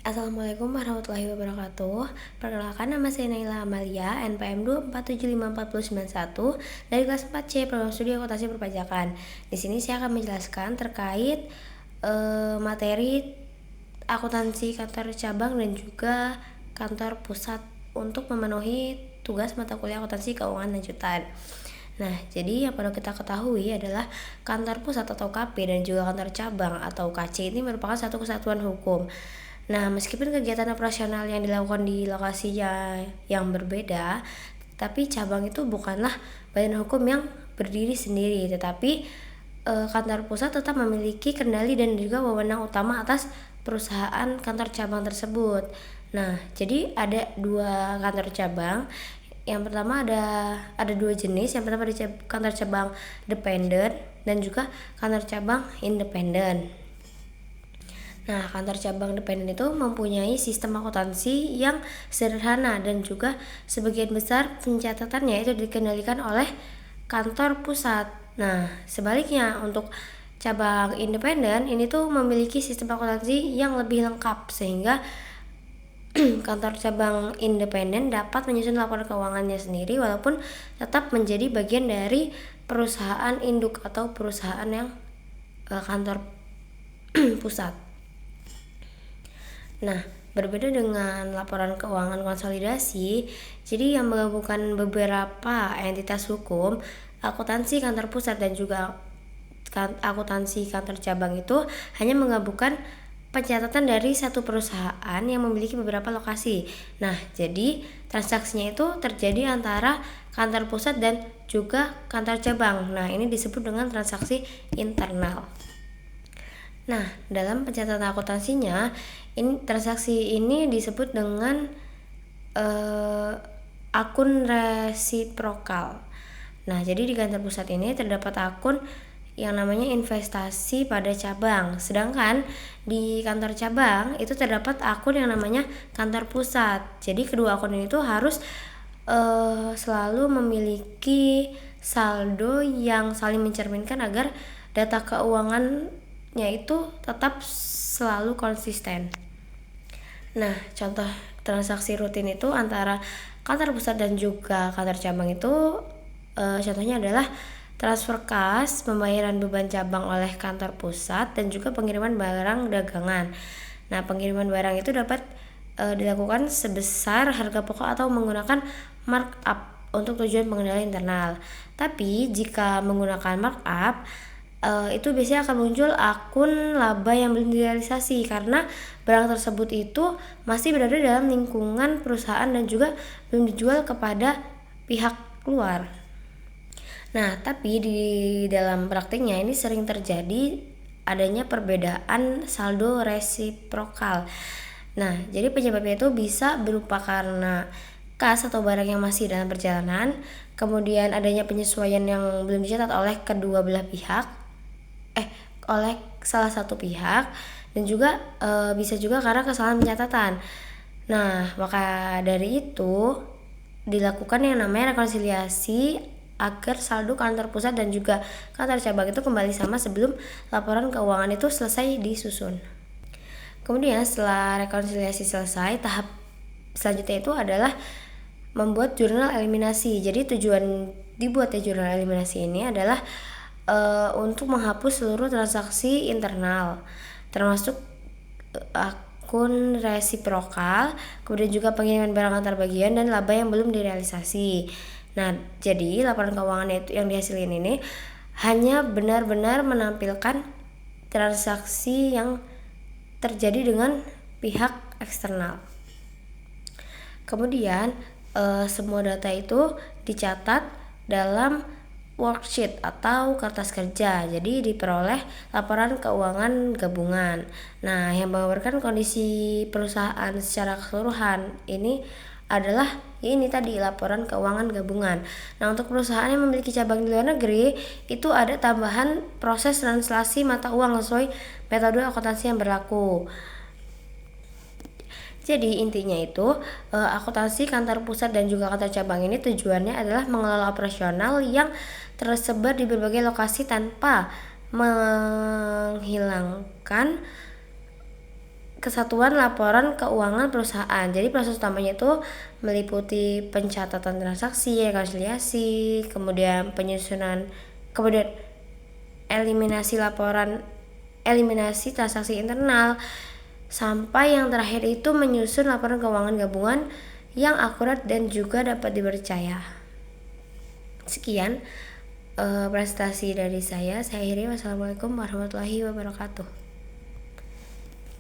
Assalamualaikum warahmatullahi wabarakatuh. Perkenalkan, nama saya Naila Amalia, NPM 2475491 dari kelas 4C Program Studi Akuntansi Perpajakan. Di sini saya akan menjelaskan terkait materi akuntansi kantor cabang dan juga kantor pusat untuk memenuhi tugas mata kuliah akuntansi keuangan lanjutan. Nah, jadi yang perlu kita ketahui adalah kantor pusat atau KP dan juga kantor cabang atau KC ini merupakan satu kesatuan hukum. Nah, meskipun kegiatan operasional yang dilakukan di lokasinya yang berbeda, tapi cabang itu bukanlah badan hukum yang berdiri sendiri, tetapi kantor pusat tetap memiliki kendali dan juga wewenang utama atas perusahaan kantor cabang tersebut. Nah, jadi ada dua kantor cabang. Yang pertama ada dua jenis. Yang pertama ada kantor cabang dependent dan juga kantor cabang independen. Nah, kantor cabang dependen itu mempunyai sistem akuntansi yang sederhana dan juga sebagian besar pencatatannya itu dikendalikan oleh kantor pusat. Nah, sebaliknya untuk cabang independen ini tuh memiliki sistem akuntansi yang lebih lengkap sehingga kantor cabang independen dapat menyusun laporan keuangannya sendiri walaupun tetap menjadi bagian dari perusahaan induk atau perusahaan yang kantor pusat. Nah, berbeda dengan laporan keuangan konsolidasi, jadi yang menggabungkan beberapa entitas hukum, akuntansi kantor pusat dan juga akuntansi kantor cabang itu hanya menggabungkan pencatatan dari satu perusahaan yang memiliki beberapa lokasi. Nah, jadi transaksinya itu terjadi antara kantor pusat dan juga kantor cabang. Nah, ini disebut dengan transaksi internal. Nah, dalam pencatatan akuntansinya, transaksi ini disebut dengan akun resiprokal. Nah, jadi di kantor pusat ini terdapat akun yang namanya investasi pada cabang. Sedangkan di kantor cabang itu terdapat akun yang namanya kantor pusat. Jadi kedua akun ini tuh harus selalu memiliki saldo yang saling mencerminkan agar data keuangannya itu tetap selalu konsisten. Nah, contoh transaksi rutin itu antara kantor pusat dan juga kantor cabang itu contohnya adalah transfer kas, pembayaran beban cabang oleh kantor pusat, dan juga pengiriman barang dagangan. Nah, pengiriman barang itu dapat dilakukan sebesar harga pokok atau menggunakan markup untuk tujuan pengendalian internal. Tapi jika menggunakan markup, itu biasanya akan muncul akun laba yang belum direalisasi karena barang tersebut itu masih berada dalam lingkungan perusahaan dan juga belum dijual kepada pihak luar. Nah, tapi di dalam praktiknya ini sering terjadi adanya perbedaan saldo resiprokal. Nah, jadi penyebabnya itu bisa berupa karena kas atau barang yang masih dalam perjalanan, kemudian adanya penyesuaian yang belum dicatat oleh kedua belah pihak, oleh salah satu pihak, dan juga bisa juga karena kesalahan pencatatan. Nah, maka dari itu dilakukan yang namanya rekonsiliasi agar saldo kantor pusat dan juga kantor cabang itu kembali sama sebelum laporan keuangan itu selesai disusun. Kemudian setelah rekonsiliasi selesai, tahap selanjutnya itu adalah membuat jurnal eliminasi. Jadi tujuan dibuatnya jurnal eliminasi ini adalah untuk menghapus seluruh transaksi internal, termasuk akun resiprokal, kemudian juga pengiriman barang antar bagian dan laba yang belum direalisasi. Nah, jadi laporan keuangan itu yang dihasilin ini hanya benar-benar menampilkan transaksi yang terjadi dengan pihak eksternal. Kemudian semua data itu dicatat dalam worksheet atau kertas kerja, jadi diperoleh laporan keuangan gabungan. Nah, yang menggambarkan kondisi perusahaan secara keseluruhan ini adalah ini tadi laporan keuangan gabungan. Nah, untuk perusahaan yang memiliki cabang di luar negeri itu ada tambahan proses translasi mata uang sesuai metode akuntansi yang berlaku. Jadi intinya itu akuntansi kantor pusat dan juga kantor cabang ini tujuannya adalah mengelola operasional yang tersebar di berbagai lokasi tanpa menghilangkan kesatuan laporan keuangan perusahaan. Jadi proses utamanya itu meliputi pencatatan transaksi, rekonsiliasi, kemudian penyusunan, kemudian eliminasi transaksi internal, sampai yang terakhir itu menyusun laporan keuangan gabungan yang akurat dan juga dapat dipercaya. Sekian prestasi dari saya akhiri. Wassalamualaikum warahmatullahi wabarakatuh.